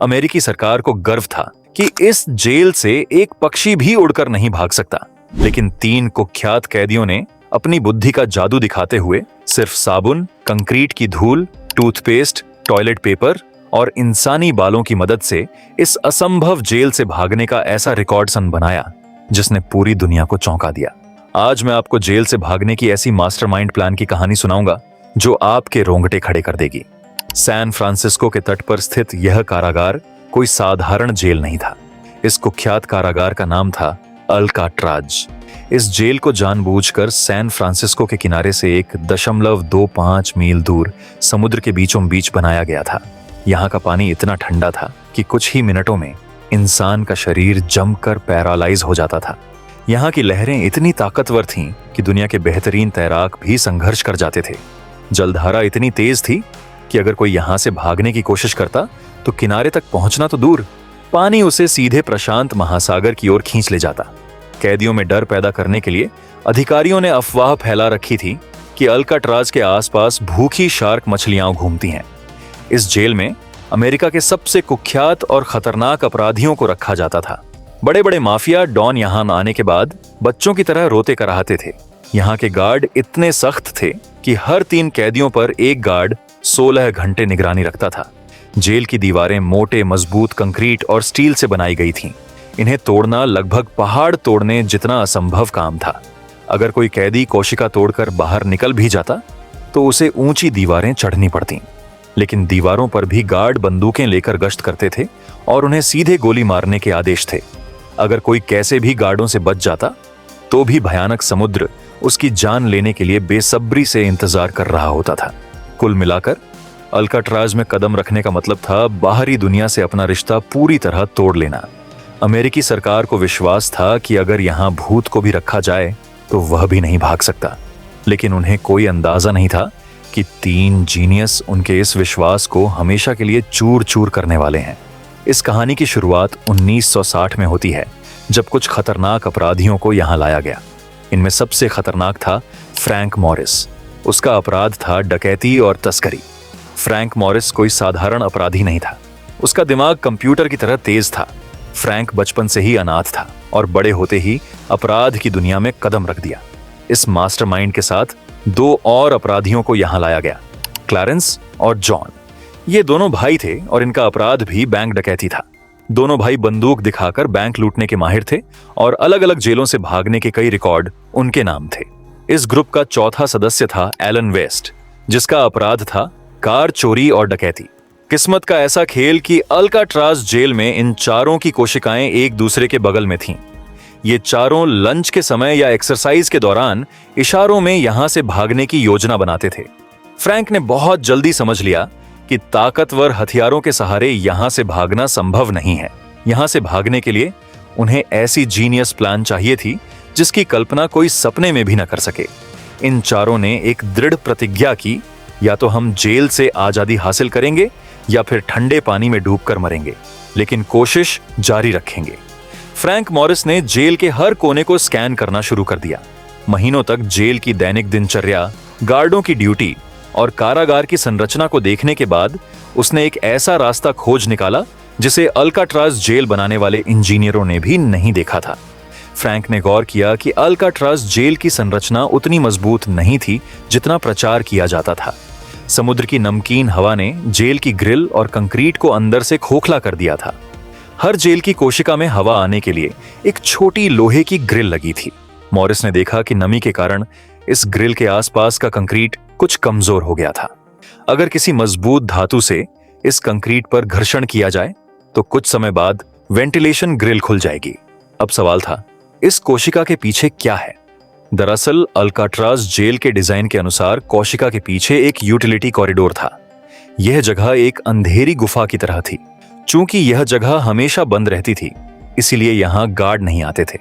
अमेरिकी सरकार को गर्व था कि इस जेल से एक पक्षी भी उड़कर नहीं भाग सकता। लेकिन 3 कुख्यात कैदियों ने अपनी बुद्धि का जादू दिखाते हुए सिर्फ साबुन, कंक्रीट की धूल, टूथपेस्ट, टॉयलेट पेपर और इंसानी बालों की मदद से इस असंभव जेल से भागने का ऐसा रिकॉर्ड सन बनाया जिसने पूरी दुनिया को चौंका दिया। आज मैं आपको जेल से भागने की ऐसी मास्टरमाइंड प्लान की कहानी सुनाऊंगा जो आपके रोंगटे खड़े कर देगी। सैन फ्रांसिस्को के तट पर स्थित यह कारागार कोई साधारण जेल नहीं था। इस कुख्यात कारागार का नाम था अल्काट्राज। इस जेल को जानबूझकर सैन फ्रांसिस्को के किनारे से 1.25 मील दूर समुद्र के बीचों बीच बनाया गया था। यहाँ का पानी इतना ठंडा था कि कुछ ही मिनटों में इंसान का शरीर जमकर पैरालाइज हो जाता था। यहाँ की लहरें इतनी ताकतवर थीं कि दुनिया के बेहतरीन तैराक भी संघर्ष कर जाते थे। जलधारा इतनी तेज थी कि अगर कोई यहाँ से भागने की कोशिश करता तो किनारे तक पहुंचना तो दूर, पानी उसे सीधे प्रशांत महासागर की ओर खींच ले जाता। कैदियों में डर पैदा करने के लिए अधिकारियों ने अफवाह फैला रखी थी कि अल्काट्राज के आसपास भूखी शार्क मछलियां घूमती हैं। इस जेल में अमेरिका के सबसे कुख्यात और खतरनाक अपराधियों को रखा जाता था। बड़े बड़े माफिया डॉन यहाँ आने के बाद बच्चों की तरह रोते कराहते थे। यहाँ के गार्ड इतने सख्त थे कि हर 3 कैदियों पर एक गार्ड 16 घंटे निगरानी रखता था। जेल की दीवारें मोटे, मजबूत कंक्रीट और स्टील से बनाई गई थीं। इन्हें तोड़ना लगभग पहाड़ तोड़ने जितना असंभव काम था। अगर कोई कैदी कोशिका तोड़कर बाहर निकल भी जाता तो उसे ऊंची दीवारें चढ़नी पड़तीं। लेकिन दीवारों पर भी गार्ड बंदूकें लेकर गश्त करते थे और उन्हें सीधे गोली मारने के आदेश थे। अगर कोई कैसे भी गार्डों से बच जाता तो भी भयानक समुद्र उसकी जान लेने के लिए बेसब्री से इंतजार कर रहा होता था। कुल मिलाकर अल्काट्राज में कदम रखने का मतलब था बाहरी दुनिया से अपना रिश्ता पूरी तरह तोड़ लेना। अमेरिकी सरकार को विश्वास था कि अगर यहाँ भूत को भी रखा जाए तो वह भी नहीं भाग सकता। लेकिन उन्हें कोई अंदाजा नहीं था कि 3 जीनियस उनके इस विश्वास को हमेशा के लिए चूर चूर करने वाले हैं। इस कहानी की शुरुआत 1960 में होती है, जब कुछ खतरनाक अपराधियों को यहाँ लाया गया। इनमें सबसे खतरनाक था फ्रैंक मॉरिस। उसका अपराध था डकैती और तस्करी। फ्रैंक मॉरिस कोई साधारण अपराधी नहीं था। उसका दिमाग कंप्यूटर की तरह तेज था। फ्रैंक बचपन से ही अनाथ था और बड़े होते ही अपराध की दुनिया में कदम रख दिया। इस मास्टरमाइंड के साथ 2 और अपराधियों को यहाँ लाया गया, क्लैरेंस और जॉन। ये दोनों भाई थे और इनका अपराध भी बैंक डकैती था। दोनों भाई बंदूक दिखाकर बैंक लूटने के माहिर थे और अलग अलग जेलों से भागने के कई रिकॉर्ड उनके नाम थे। इस ग्रुप का चौथा सदस्य था एलन वेस्ट, जिसका अपराध था कार चोरी और डकैती। किस्मत का ऐसा खेल कि अल्काट्राज जेल में इन चारों की कोशिकाएं एक दूसरे के बगल में थीं। ये चारों लंच के समय या एक्सरसाइज के दौरान इशारों में यहां से भागने की योजना बनाते थे। फ्रैंक ने बहुत जल्दी समझ लिया कि ताकतवर हथियारों के सहारे यहां से भागना संभव नहीं है। यहां से भागने के लिए उन्हें ऐसी जीनियस प्लान चाहिए थी जिसकी कल्पना कोई सपने में भी न कर सके। इन चारों ने एक दृढ़ प्रतिज्ञा की, या तो हम जेल से आजादी हासिल करेंगे या फिर ठंडे पानी में डूबकर मरेंगे, लेकिन कोशिश जारी रखेंगे। फ्रैंक मॉरिस ने जेल के हर कोने को स्कैन करना शुरू कर दिया। महीनों तक जेल की दैनिक दिनचर्या, गार्डों की ड्यूटी और कारागार की संरचना को देखने के बाद उसने एक ऐसा रास्ता खोज निकाला जिसे अल्काट्राज जेल बनाने वाले इंजीनियरों ने भी नहीं देखा था। फ्रैंक ने गौर किया कि अल्काट्राज जेल की संरचना उतनी मजबूत नहीं थी जितना प्रचार किया जाता था। समुद्र की नमकीन हवा ने जेल की ग्रिल और कंक्रीट को अंदर से खोखला कर दिया था। हर जेल की कोशिका में हवा आने के लिए एक छोटी लोहे की ग्रिल लगी थी। मॉरिस ने देखा कि नमी के कारण इस ग्रिल के आसपास का कंक्रीट कुछ कमजोर हो गया था। अगर किसी मजबूत धातु से इस कंक्रीट पर घर्षण किया जाए तो कुछ समय बाद वेंटिलेशन ग्रिल खुल जाएगी। अब सवाल था, इस कोशिका के पीछे क्या है? दरअसल अल्काट्राज जेल के डिजाइन के अनुसार कोशिका के पीछे एक यूटिलिटी कॉरिडोर था। यह जगह एक अंधेरी गुफा की तरह थी। चूंकि यह जगह हमेशा बंद रहती थी, इसीलिए यहां गार्ड नहीं आते थे।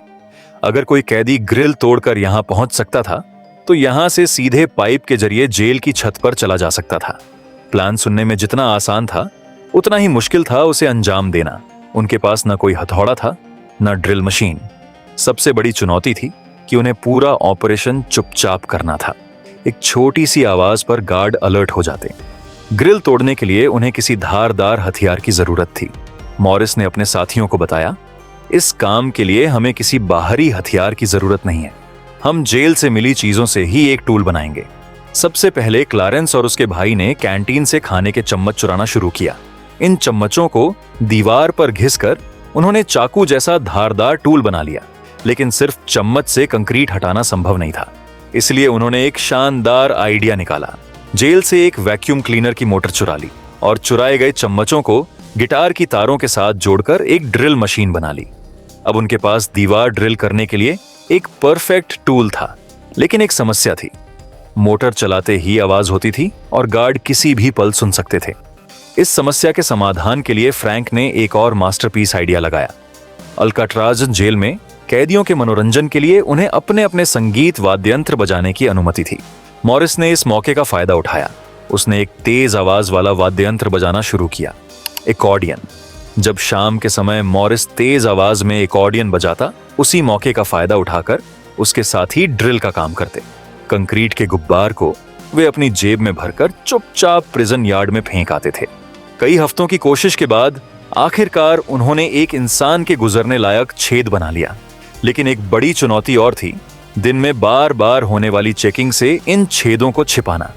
अगर कोई कैदी ग्रिल तोड़कर यहां पहुंच सकता था तो यहां से सीधे पाइप के जरिए जेल की छत पर चला जा सकता था। प्लान सुनने में जितना आसान था उतना ही मुश्किल था उसे अंजाम देना। उनके पास न कोई हथौड़ा था, न ड्रिल मशीन। सबसे बड़ी चुनौती थी कि उन्हें पूरा ऑपरेशन चुपचाप करना था। एक छोटी सी आवाज पर गार्ड अलर्ट हो जाते। ग्रिल तोड़ने के लिए उन्हें किसी धारदार हथियार की जरूरत थी। मॉरिस ने अपने साथियों को बताया, इस काम के लिए हमें किसी बाहरी हथियार की जरूरत नहीं है, हम जेल से मिली चीजों से ही एक टूल बनाएंगे। सबसे पहले क्लारेंस और उसके भाई ने कैंटीन से खाने के चम्मच चुराना शुरू किया। इन चम्मचों को दीवार पर घिसकर उन्होंने चाकू जैसा धारदार टूल बना लिया, लेकिन सिर्फ चम्मच से कंक्रीट हटाना संभव नहीं था। इसलिए उन्होंने एक शानदार आइडिया निकाला। जेल से एक वैक्यूम क्लीनर की मोटर चुरा ली और चुराए गए चम्मचों को गिटार की तारों के साथ जोड़कर एक ड्रिल मशीन बना ली। अब उनके पास दीवार ड्रिल करने के लिए एक परफेक्ट टूल था, लेकिन एक समस्या थी। मोटर चलाते ही आवाज होती थी और गार्ड किसी भी पल सुन सकते थे। इस समस्या के समाधान के लिए फ्रैंक ने एक और मास्टरपीस आइडिया लगाया। अल्काट्राज जेल में कैदियों के मनोरंजन के लिए उन्हें अपने अपने संगीत वाद्ययंत्र बजाने की अनुमति थी। मॉरिस ने इस मौके का फायदा उठाया। उसने एक तेज आवाज वाला वाद्ययंत्र बजाना शुरू किया, एकॉर्डियन। जब शाम के समय मॉरिस तेज आवाज में एकॉर्डियन बजाता, उसी मौके का फायदा उठाकर उसके साथी ड्रिल का काम करते। कंक्रीट के गुब्बार को वे अपनी जेब में भरकर चुपचाप प्रिजन यार्ड में फेंक आते थे। कई हफ्तों की कोशिश के बाद आखिरकार उन्होंने एक इंसान के गुजरने लायक छेद बना लिया, लेकिन एक बड़ी चुनौती और थी, दिन में बार बार होने वाली चेकिंग से इन छेदों को छिपाना।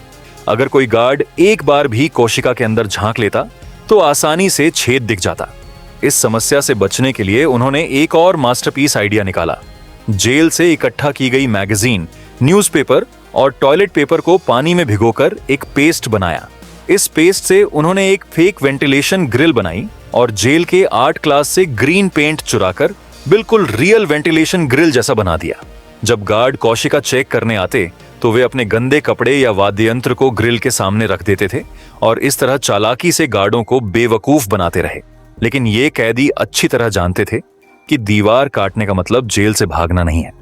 अगर कोई गार्ड एक बार भी कोशिका के अंदर झांक लेता तो आसानी से छेद दिख जाता। इस समस्या से बचने के लिए उन्होंने एक और मास्टरपीस आइडिया निकाला। जेल से इकट्ठा की गई मैगजीन, न्यूज़पेपर और टॉयलेट पेपर को पानी में भिगोकर एक पेस्ट बनाया। इस पेस्ट से उन्होंने एक फेक वेंटिलेशन ग्रिल बनाई और जेल के आर्ट क्लास से ग्रीन पेंट चुराकर बिल्कुल रियल वेंटिलेशन ग्रिल जैसा बना दिया। जब गार्ड कोशिका चेक करने आते तो वे अपने गंदे कपड़े या वाद्ययंत्र को ग्रिल के सामने रख देते थे और इस तरह चालाकी से गार्डों को बेवकूफ बनाते रहे। लेकिन ये कैदी अच्छी तरह जानते थे कि दीवार काटने का मतलब जेल से भागना नहीं है।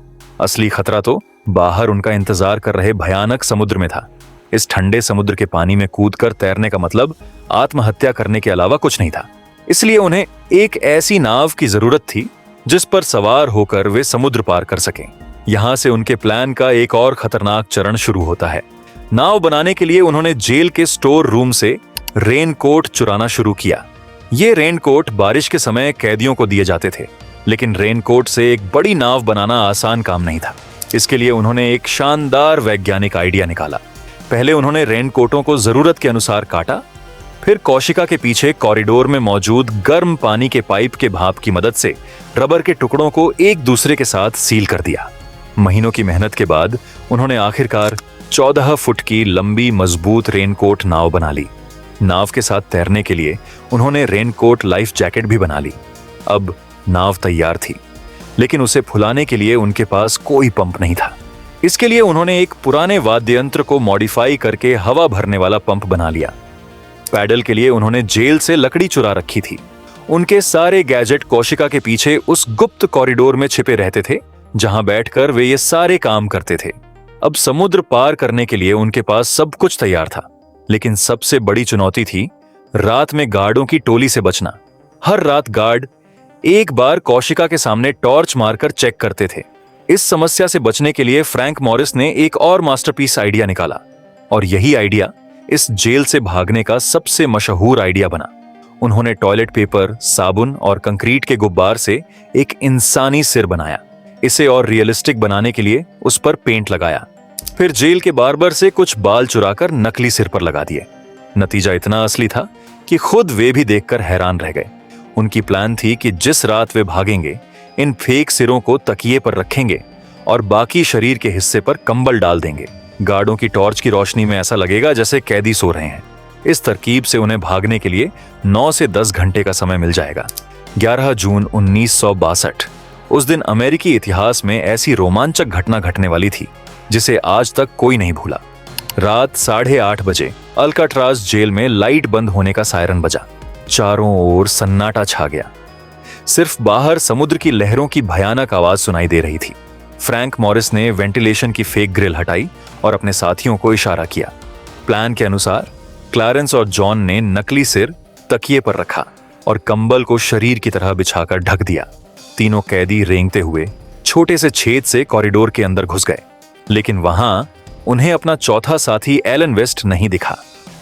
असली खतरा तो बाहर उनका इंतजार कर रहे भयानक समुद्र में था। इस ठंडे समुद्र के पानी में कूदकर तैरने का मतलब आत्महत्या करने के अलावा कुछ नहीं था। इसलिए उन्हें एक ऐसी नाव की जरूरत थी जिस पर सवार होकर वे समुद्र पार कर सकें। यहां से उनके प्लान का एक और खतरनाक चरण शुरू होता है। नाव बनाने के लिए उन्होंने जेल के स्टोर रूम से रेनकोट चुराना शुरू किया। ये रेनकोट बारिश के समय कैदियों को दिए जाते थे, लेकिन रेनकोट से एक बड़ी नाव बनाना आसान काम नहीं था। इसके लिए उन्होंने एक शानदार वैज्ञानिक आइडिया निकाला। पहले उन्होंने रेनकोटों को जरूरत के अनुसार काटा, फिर कोशिका के पीछे कॉरिडोर में मौजूद गर्म पानी के पाइप के भाप की मदद से रबर के टुकड़ों को एक दूसरे के साथ सील कर दिया। महीनों की मेहनत के बाद उन्होंने आखिरकार 14 फुट की लंबी मजबूत रेनकोट नाव बना ली। नाव के साथ तैरने के लिए उन्होंने रेनकोट लाइफ जैकेट भी बना ली। अब नाव तैयार थी, लेकिन उसे फुलाने के लिए उनके पास कोई पंप नहीं था। इसके लिए उन्होंने एक पुराने वाद्ययंत्र को मॉडिफाई करके हवा भरने वाला पंप बना लिया। पैडल के लिए उन्होंने जेल से लकड़ी चुरा रखी थी। उनके सारे गैजेट कोशिका के पीछे उस गुप्त कॉरिडोर में छिपे रहते थे, जहां बैठकर वे ये सारे काम करते थे। अब समुद्र पार करने के लिए उनके पास सब कुछ तैयार था, लेकिन सबसे बड़ी चुनौती थी रात में गार्डों की टोली से बचना। हर रात गार्ड एक बार कोशिका के सामने टॉर्च मारकर चेक करते थे। इस समस्या से बचने के लिए फ्रैंक मॉरिस ने एक और मास्टरपीस आइडिया निकाला, और यही आइडिया इस जेल से भागने का सबसे मशहूर आइडिया बना। उन्होंने टॉयलेट पेपर, साबुन और कंक्रीट के गुब्बार से एक इंसानी सिर बनाया। इसे और रियलिस्टिक बनाने के लिए उस पर पेंट लगाया। फिर जेल के बार्बर से कुछ बाल चुराकर नकली सिर पर लगा दिए। नतीजा इतना असली था कि खुद वे भी देखकर हैरान रह गए। उनकी प्लान थी कि जिस रात वे भागेंगे, इन फेक सिरों को तकिए पर रखेंगे और बाकी शरीर के हिस्से पर कंबल डाल देंगे। गार्डों की टॉर्च की रोशनी में ऐसा लगेगा जैसे कैदी सो रहे हैं। इस तरकीब से उन्हें भागने के लिए 9 से 10 घंटे का समय मिल जाएगा। 11 जून 1962। उस दिन अमेरिकी इतिहास में ऐसी रोमांचक घटना घटने वाली थी जिसे आज तक कोई नहीं भूला। रात 8:30 बजे अल्काट्राज जेल में लाइट बंद होने का सायरन बजा। चारों ओर सन्नाटा छा गया। सिर्फ बाहर समुद्र की लहरों की भयानक आवाज सुनाई दे रही थी। फ्रैंक मॉरिस ने वेंटिलेशन की फेक ग्रिल हटाई और अपने साथियों को इशारा किया। प्लान के अनुसार क्लारेंस और जॉन ने नकली सिर तकिए पर रखा और कंबल को शरीर की तरह बिछाकर ढक दिया। तीनों कैदी रेंगते हुए छोटे से छेद से कॉरिडोर के अंदर घुस गए, लेकिन वहां उन्हें अपना चौथा साथी एलन वेस्ट नहीं दिखा।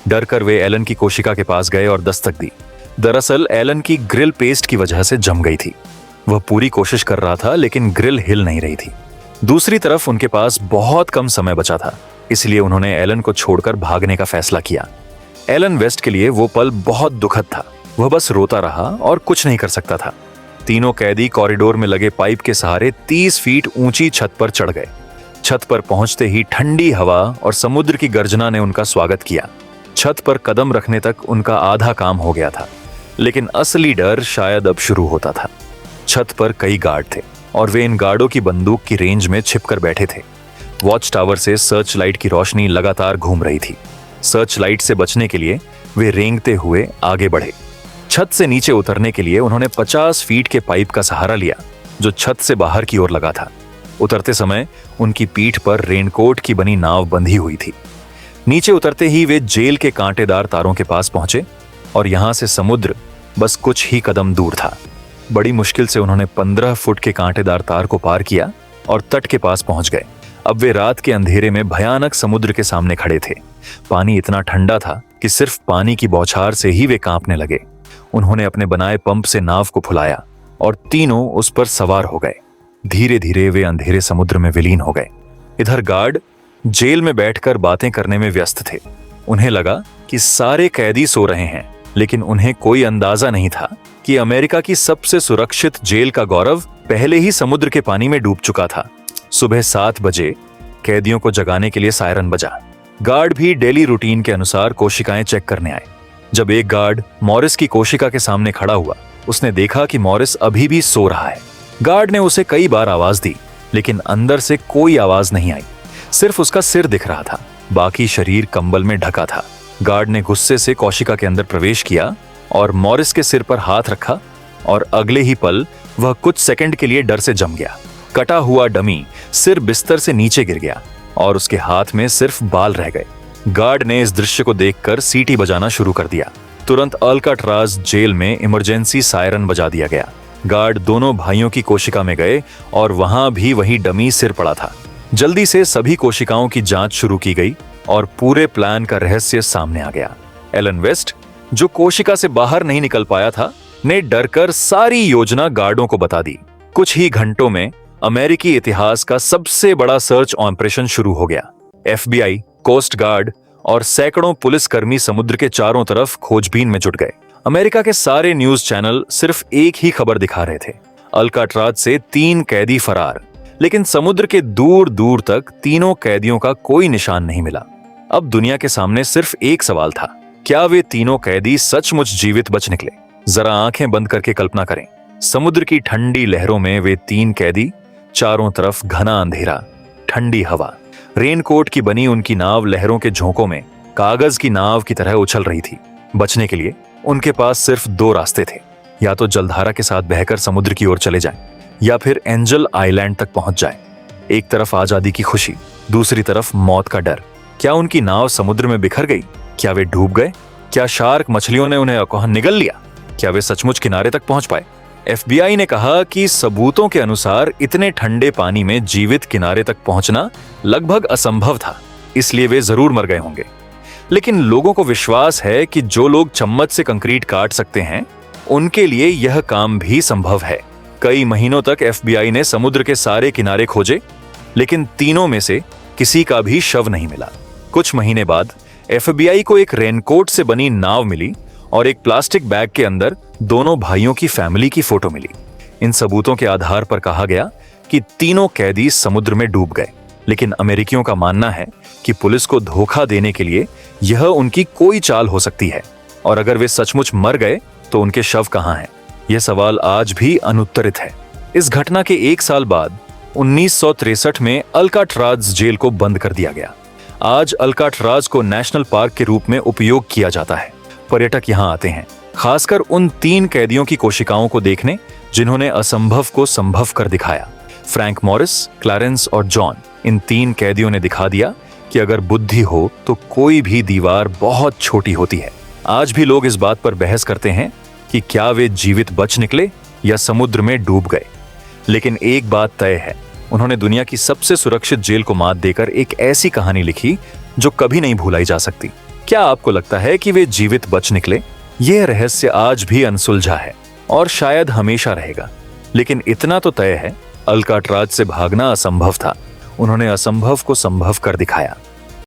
डर कर वे एलन की कोशिका के पास गए और दस्तक दी। दरअसल एलन की ग्रिल पेस्ट की वजह से जम गई थी। वह पूरी कोशिश कर रहा था लेकिन ग्रिल हिल नहीं रही थी। दूसरी तरफ उनके पास बहुत कम समय बचा था, इसलिए उन्होंने एलन को छोड़कर भागने का फैसला किया। एलन वेस्ट के लिए वो पल बहुत दुखद था। वह बस रोता रहा और कुछ नहीं कर सकता था। तीनों कैदी कॉरिडोर में लगे पाइप के सहारे 30 फीट ऊंची छत पर चढ़ गए। छत पर पहुंचते ही ठंडी हवा और समुद्र की गर्जना ने उनका स्वागत किया। छत पर कदम रखने तक उनका आधा काम हो गया था, लेकिन असली डर शायद अब शुरू होता था। छत पर कई गार्ड थे और वे इन गार्डों की बंदूक की रेंज में छिपकर बैठे थे। वॉच टावर से सर्च लाइट की रोशनी लगातार घूम रही थी। सर्च लाइट से बचने के लिए वे रेंगते हुए आगे बढ़े। छत से नीचे उतरने के लिए उन्होंने 50 फीट के पाइप का सहारा लिया, जो छत से बाहर की ओर लगा था। उतरते समय उनकी पीठ पर रेनकोट की बनी नाव बंधी हुई थी। नीचे उतरते ही वे जेल के कांटेदार तारों के पास पहुंचे और यहां से समुद्र बस कुछ ही कदम दूर था। बड़ी मुश्किल से उन्होंने 15 फुट के कांटेदार तार को पार किया और तट के पास पहुंच गए। अब वे रात के अंधेरे में भयानक समुद्र के सामने खड़े थे। पानी इतना ठंडा था कि सिर्फ पानी की बौछार से ही वे कांपने लगे। उन्होंने अपने बनाए पंप से नाव को फुलाया और तीनों उस पर सवार हो गए। धीरे धीरे वे अंधेरे समुद्र में विलीन हो गए। इधर गार्ड जेल में बैठकर बातें करने में व्यस्त थे। उन्हें लगा कि सारे कैदी सो रहे हैं, लेकिन उन्हें कोई अंदाजा नहीं था कि अमेरिका की सबसे सुरक्षित जेल का गौरव पहले ही समुद्र के पानी में डूब चुका था। सुबह 7 बजे कैदियों को जगाने के लिए सायरन बजा। गार्ड भी डेली रूटीन के अनुसार कोशिकाएं चेक करने आए। जब एक गार्ड मॉरिस की कोशिका के सामने खड़ा हुआ, उसने देखा कि मॉरिस अभी भी सो रहा है। गार्ड ने उसे कई बार आवाज दी, लेकिन अंदर से कोई आवाज नहीं आई। सिर्फ उसका सिर दिख रहा था, बाकी शरीर कंबल में ढका था। गार्ड ने गुस्से से कोशिका के अंदर प्रवेश किया और मॉरिस के सिर पर हाथ रखा और अगले ही पल वह कुछ सेकंड के लिए डर से जम गया। कटा हुआ डमी सिर बिस्तर से नीचे गिर गया और उसके हाथ में सिर्फ बाल रह गए। गार्ड ने इस दृश्य को देखकर सीटी बजाना शुरू कर दिया। तुरंत अल्काट्राज जेल में इमरजेंसी सायरन बजा दिया गया। गार्ड दोनों भाइयों की कोशिका में गए और वहां भी वही डमी सिर पड़ा था। जल्दी से सभी कोशिकाओं की जांच शुरू की गई और पूरे प्लान का रहस्य सामने आ गया। एलन वेस्ट, जो कोशिका से बाहर नहीं निकल पाया था, ने डरकर सारी योजना गार्डों को बता दी। कुछ ही घंटों में अमेरिकी इतिहास का सबसे बड़ा सर्च ऑपरेशन शुरू हो गया। FBI, कोस्ट गार्ड और सैकड़ों पुलिसकर्मी समुद्र के चारों तरफ खोजबीन में जुट गए। अमेरिका के सारे न्यूज चैनल सिर्फ एक ही खबर दिखा रहे थे, अल्काट्राज से 3 कैदी फरार। लेकिन समुद्र के दूर दूर तक तीनों कैदियों का कोई निशान नहीं मिला। अब दुनिया के सामने सिर्फ एक सवाल था, क्या वे तीनों कैदी सचमुच जीवित बच निकले? जरा आंखें बंद करके कल्पना करें, समुद्र की ठंडी लहरों में वे 3 कैदी, चारों तरफ घना अंधेरा, ठंडी हवा, रेनकोट की बनी उनकी नाव लहरों के झोंकों में कागज की नाव की तरह उछल रही थी। बचने के लिए उनके पास सिर्फ 2 रास्ते थे, या तो जलधारा के साथ बहकर समुद्र की ओर चले जाएं, या फिर एंजल आइलैंड तक पहुंच जाएं। एक तरफ आजादी की खुशी, दूसरी तरफ मौत का डर। क्या उनकी नाव समुद्र में बिखर गई? क्या वे डूब गए? क्या शार्क मछलियों ने उन्हें अकौहन निगल लिया? क्या वे सचमुच किनारे तक पहुंच पाए? FBI ने कहा कि सबूतों के अनुसार इतने ठंडे पानी में जीवित किनारे तक पहुंचना लगभग असंभव था, इसलिए वे जरूर मर गए होंगे। लेकिन लोगों को विश्वास है कि जो लोग चम्मच से कंक्रीट काट सकते हैं, उनके लिए यह काम भी संभव है। कई महीनों तक FBI ने समुद्र के सारे किनारे खोजे, लेकिन तीनों में से किसी का भी शव नहीं मिला। कुछ महीने बाद FBI को एक रेनकोट से बनी नाव मिली और एक प्लास्टिक बैग के अंदर दोनों भाइयों की फैमिली की फोटो मिली। इन सबूतों के आधार पर कहा गया कि तीनों कैदी समुद्र में डूब गए, लेकिन अमेरिकियों का मानना है कि पुलिस को धोखा देने के लिए यह उनकी कोई चाल हो सकती है, और अगर वे सचमुच मर गए तो उनके शव कहां हैं? यह सवाल आज भी अनुत्तरित है। इस घटना के 1 साल बाद 1963 में अल्काट्राज जेल को बंद कर दिया गया। आज अल्काट्राज को नेशनल पार्क के रूप में उपयोग किया जाता है। पर्यटक यहां आते हैं, खासकर उन 3 कैदियों की कोशिकाओं को देखने जिन्होंने असंभव को संभव कर दिखाया। फ्रैंक मॉरिस, क्लैरेंस और जॉन, इन 3 कैदियों ने दिखा दिया कि अगर बुद्धि हो तो कोई भी दीवार बहुत छोटी होती है। आज भी लोग इस बात पर बहस करते हैं कि क्या वे जीवित बच निकले या समुद्र में डूब गए। लेकिन एक बात तय है, उन्होंने दुनिया की सबसे सुरक्षित जेल को मात देकर एक ऐसी कहानी लिखी जो कभी नहीं भुलाई जा सकती। क्या आपको लगता है कि वे जीवित बच निकले यह रहस्य आज भी अनसुलझा है और शायद हमेशा रहेगा। लेकिन इतना तो तय है, अल्काट्राज से भागना असंभव था। उन्होंने असंभव को संभव कर दिखाया।